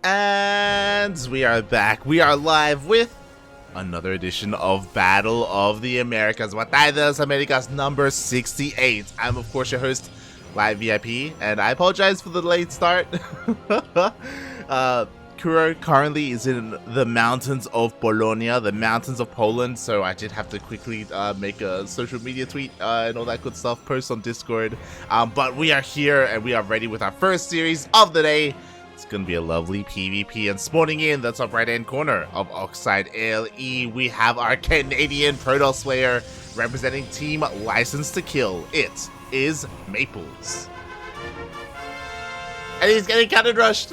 And we are back. We are live with another edition of Battle of the Americas. Batalha Americas number 68. I'm of course your host, Live VIP, and I apologize for the late start. Kuro currently is in the mountains of Polonia, the mountains of Poland, so I did have to quickly make a social media tweet and all that good stuff, post on Discord. But we are here and we are ready with our first series of the day. It's gonna be a lovely PvP, and spawning in the top right hand corner of Oxide LE, we have our Canadian Protoss player representing Team License to Kill. It is Maplez. And he's getting cannon rushed.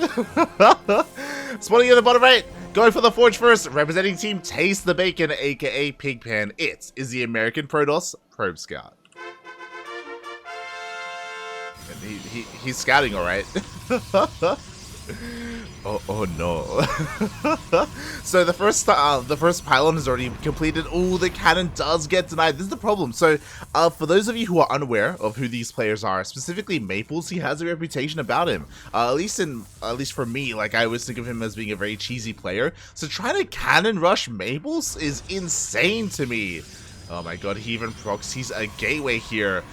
Spawning in the bottom right, going for the Forge first, representing Team Taste the Bacon, aka Pigpan. It is the American Protoss ProbeScout. And he's scouting alright. Oh no. So the first pylon is already completed. Oh, the cannon does get denied. This is the problem. So for those of you who are unaware of who these players are, specifically Maplez, he has a reputation about him. At least for me, like, I always think of him as being a very cheesy player. So trying to cannon rush Maplez is insane to me. Oh my god, he even proxies a gateway here.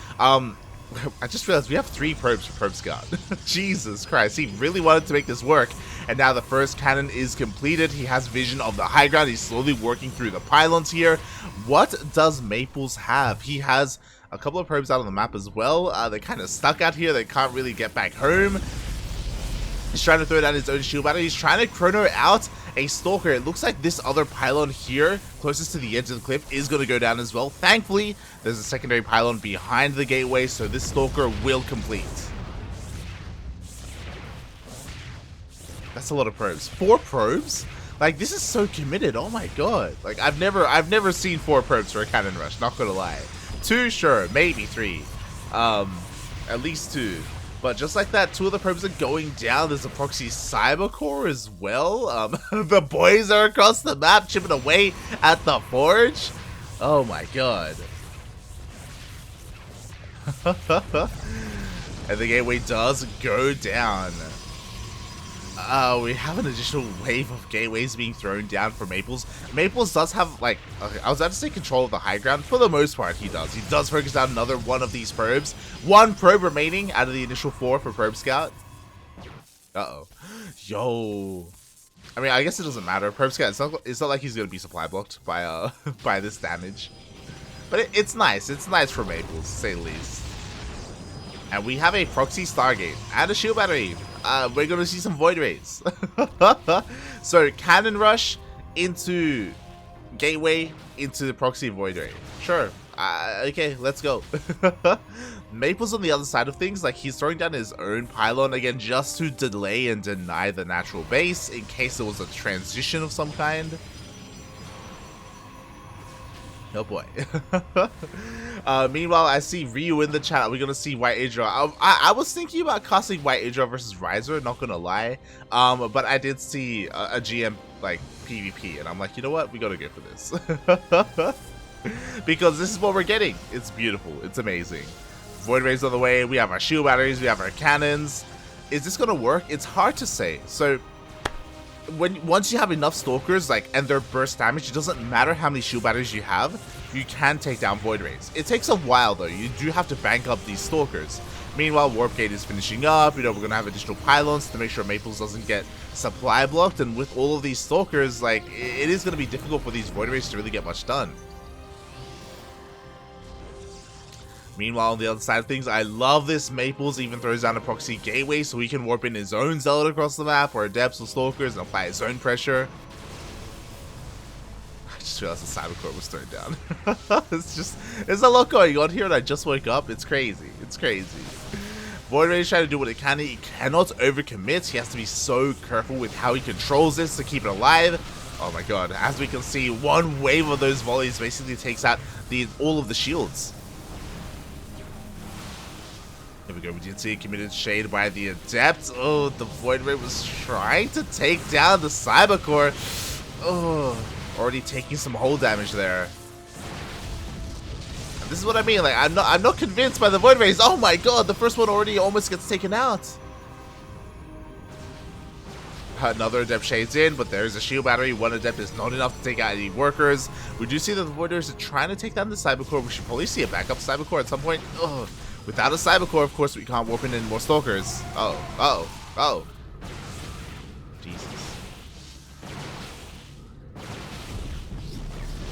I just realized we have 3 probes for ProbeScout. Jesus Christ, he really wanted to make this work. And now the first cannon is completed. He has vision of the high ground. He's slowly working through the pylons here. What does Maplez have? He has a couple of probes out on the map as well. They're kind of stuck out here. They can't really get back home. He's trying to throw down his own shield battery. He's trying to chrono out a stalker. It looks like this other pylon here, closest to the edge of the cliff, is going to go down as well. Thankfully, there's a secondary pylon behind the gateway, so this stalker will complete. That's a lot of probes. 4 probes? Like, this is so committed. Oh my god. Like, I've never seen 4 probes for a cannon rush, not gonna lie. 2, sure, maybe 3. At least 2. But just like that, 2 of the probes are going down. There's a proxy cyber core as well. The boys are across the map chipping away at the forge. Oh my god. And the gateway does go down. We have an additional wave of gateways being thrown down for Maplez. Maplez does have, like, I was about to say control of the high ground. For the most part, he does. He does focus down another one of these probes. 1 probe remaining out of the initial 4 for ProbeScout. Uh-oh. Yo. I mean, I guess it doesn't matter. ProbeScout, it's not like he's going to be supply blocked by by this damage. But it's nice. It's nice for Maplez, to say the least. And we have a proxy Stargate and a shield battery. We're going to see some Void Rays. So, cannon rush into gateway into the proxy Void Ray. Sure. Okay, let's go. Maplez on the other side of things, like, he's throwing down his own pylon again just to delay and deny the natural base in case there was a transition of some kind. Oh boy. Meanwhile, I see Ryu in the chat. We're gonna see White Adra. I was thinking about casting White Adra versus Riser, not gonna lie. But I did see a GM like PvP, and I'm like, you know what? We gotta go for this. Because this is what we're getting. It's beautiful. It's amazing. Void Rays on the way. We have our shield batteries. We have our cannons. Is this gonna work? It's hard to say. So once you have enough stalkers, like, and their burst damage, it doesn't matter how many shield batteries you have, you can take down Void Rays. It takes a while though. You do have to bank up these stalkers. Meanwhile, Warp Gate is finishing up. You know, we're gonna have additional pylons to make sure Maplez doesn't get supply blocked, and with all of these stalkers, like, it is gonna be difficult for these Void Rays to really get much done. Meanwhile, on the other side of things, I love this. Maplez even throws down a proxy gateway so he can warp in his own zealot across the map, or adepts or stalkers, and apply his own pressure. I just realized the cyber core was thrown down. There's a lot going on here, and I just woke up. It's crazy. It's crazy. Void Ray is trying to do what it can. He cannot overcommit. He has to be so careful with how he controls this to keep it alive. Oh my god. As we can see, 1 wave of those volleys basically takes out all of the shields. Here we go, we did see a committed shade by the Adept. Oh, the Void Ray was trying to take down the Cyber Core. Oh, already taking some hull damage there. And this is what I mean, like, I'm not convinced by the Void Rays. Oh my god, the first one already almost gets taken out. Another Adept shades in, but there's a shield battery. One Adept is not enough to take out any workers. We do see that the Voiders are trying to take down the Cybercore. We should probably see a backup Cybercore at some point. Ugh. Without a Cybercore, of course, we can't warp in any more Stalkers. Oh. Jesus.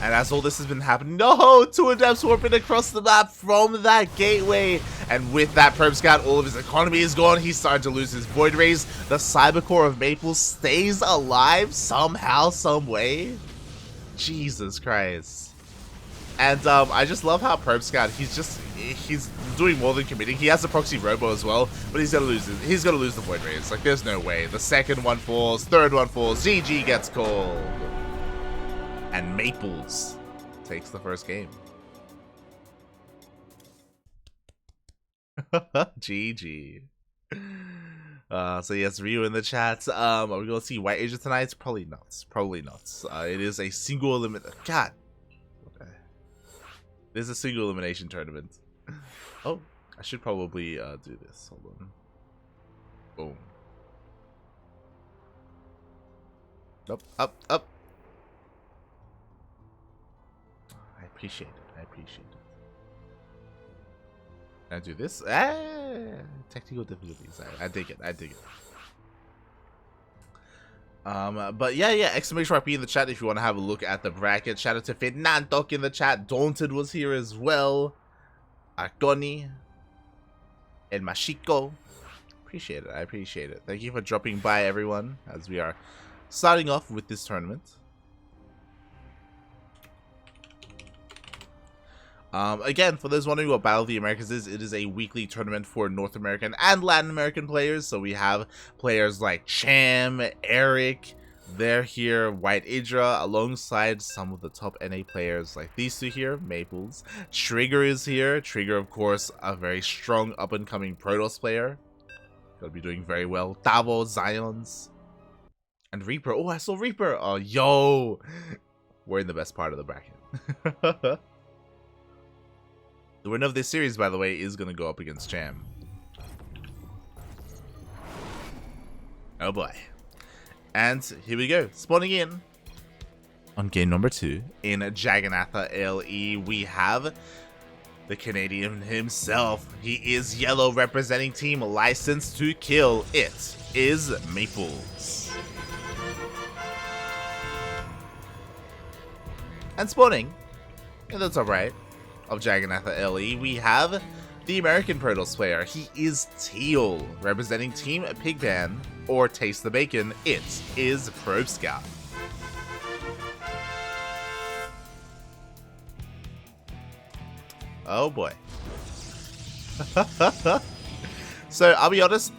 And as all this has been happening, no! 2 Adepts warping across the map from that gateway. And with that ProbeScout, all of his economy is gone. He's starting to lose his Void Rays. The Cybercore of Maplez stays alive somehow, some way. Jesus Christ. And I just love how ProbeScout, he's doing more than committing. He has a proxy robo as well, but he's gonna lose the Void Rays. Like, there's no way. The second one falls, third one falls, GG gets called. And Maplez takes the first game. GG. So yes, Ryu in the chat. Are we gonna see White Asia tonight? Probably not. Probably not. It is a single God. It is a single elimination tournament. Oh, I should probably do this. Hold on. Boom. Nope. Up. I appreciate it. Can I do this? Technical difficulties. I dig it. But yeah, exclamation mark B in the chat if you want to have a look at the bracket. Shout out to Fernando in the chat. Daunted was here as well. Arconi. El Machiko. Appreciate it. I appreciate it. Thank you for dropping by, everyone, as we are starting off with this tournament. Again, for those wondering what Battle of the Americas is, it is a weekly tournament for North American and Latin American players. So we have players like Cham, Eric, they're here, White Idra, alongside some of the top NA players like these two here, Maplez. Trigger is here. Trigger, of course, a very strong up-and-coming Protoss player. Gonna be doing very well. Davo, Zions, and Reaper. Oh, I saw Reaper. Oh, yo! We're in the best part of the bracket. The winner of this series, by the way, is going to go up against Cham. Oh boy. And here we go. Spawning in on game number 2 in Jagannatha LE, we have the Canadian himself. He is yellow, representing team License to Kill. It is Maplez. And spawning in the top right of Jagannatha LE, we have the American Protoss player. He is teal, representing Team Pigban, or Taste the Bacon. It is ProbeScout. Oh boy. So I'll be honest,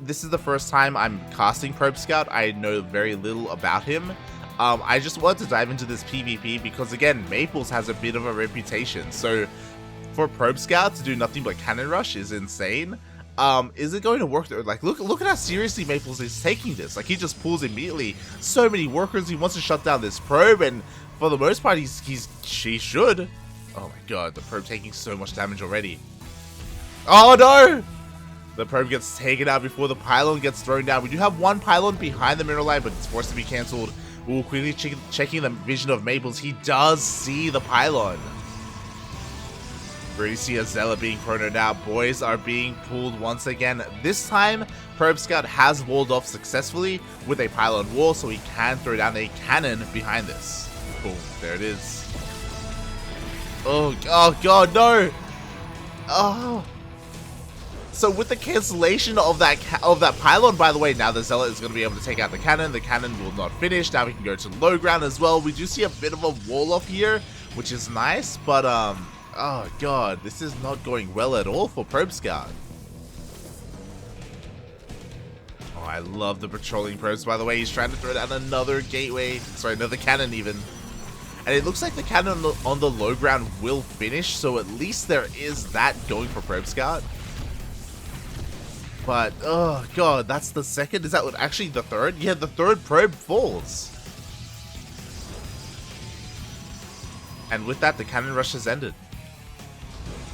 this is the first time I'm casting ProbeScout. I know very little about him. I just wanted to dive into this PvP because, again, Maplez has a bit of a reputation. So for ProbeScout to do nothing but Cannon Rush is insane. Is it going to work? Like, look at how seriously Maplez is taking this. Like, he just pulls immediately. So many workers. He wants to shut down this probe, and for the most part, she should. Oh my god, the probe taking so much damage already. Oh no! The probe gets taken out before the pylon gets thrown down. We do have one pylon behind the mineral line, but it's forced to be cancelled. Ooh, quickly checking the vision of Maplez. He does see the pylon. We see a Zealot being chronoed out. Boys are being pulled once again. This time, ProbeScout has walled off successfully with a pylon wall, so he can throw down a cannon behind this. Boom, there it is. Oh god, no! Oh. So with the cancellation of that pylon, by the way, now the Zealot is going to be able to take out the cannon. The cannon will not finish. Now we can go to low ground as well. We do see a bit of a wall off here, which is nice, but oh god, this is not going well at all for ProbeScout. Oh, I love the patrolling probes, by the way. He's trying to throw down another gateway, sorry, another cannon even. And it looks like the cannon on the low ground will finish, so at least there is that going for ProbeScout. But, oh god, that's the second? Is that actually the third? Yeah, the third probe falls. And with that, the cannon rush has ended.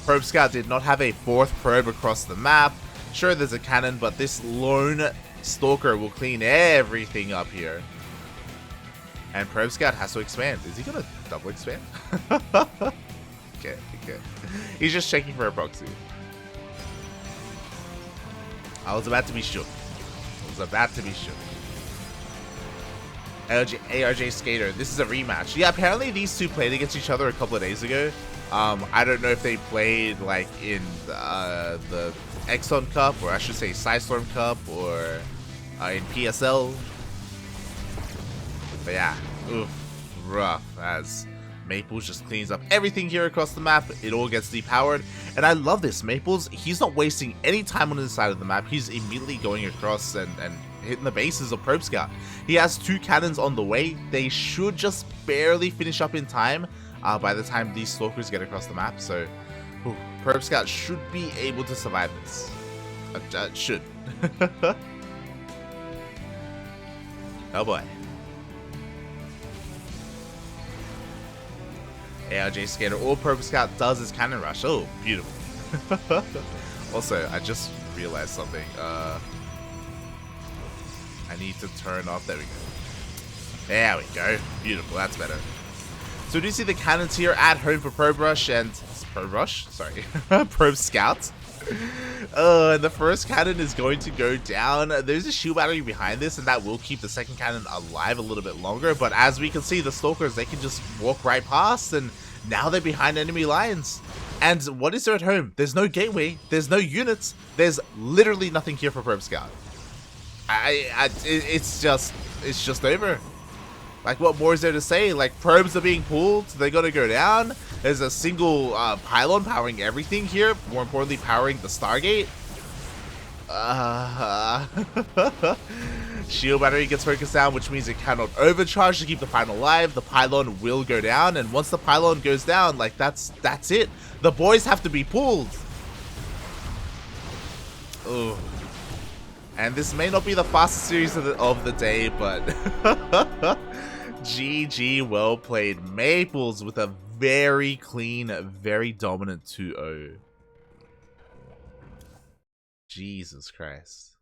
ProbeScout did not have a fourth probe across the map. Sure, there's a cannon, but this lone Stalker will clean everything up here. And ProbeScout has to expand. Is he gonna double expand? Okay. He's just checking for a proxy. I was about to be shook. ARJ Skater, this is a rematch. Yeah, apparently these two played against each other a couple of days ago. I don't know if they played like in the Exxon Cup, or I should say Storm Cup, or in PSL. But yeah, oof, rough, as Maplez just cleans up everything here across the map. It all gets depowered, and I love this. Maplez, he's not wasting any time on his side of the map. He's immediately going across and hitting the bases of ProbeScout. He has 2 cannons on the way. They should just barely finish up in time by the time these Stalkers get across the map. So ProbeScout should be able to survive this. Should. Oh boy. ARJ Skater, all ProbeScout does is cannon rush. Oh, beautiful. Also, I just realized something. I need to turn off. There we go. There we go. Beautiful. That's better. So we do see the cannons here at home for ProbeRush and sorry, ProbeScout. And the first cannon is going to go down. There's a shield battery behind this, and that will keep the second cannon alive a little bit longer. But as we can see, the Stalkers, they can just walk right past, and now they're behind enemy lines. And what is there at home? There's no gateway. There's no units. There's literally nothing here for ProbeScout. It's just over. Like, what more is there to say? Like, probes are being pulled. They're gonna go down. There's a single pylon powering everything here. More importantly, powering the Stargate. Shield battery gets focused down, which means it cannot overcharge to keep the pylon alive. The pylon will go down, and once the pylon goes down, like, that's it. The boys have to be pulled. Oh. And this may not be the fastest series of the day, but GG, well played. Maplez with a very clean, very dominant 2-0. Jesus Christ.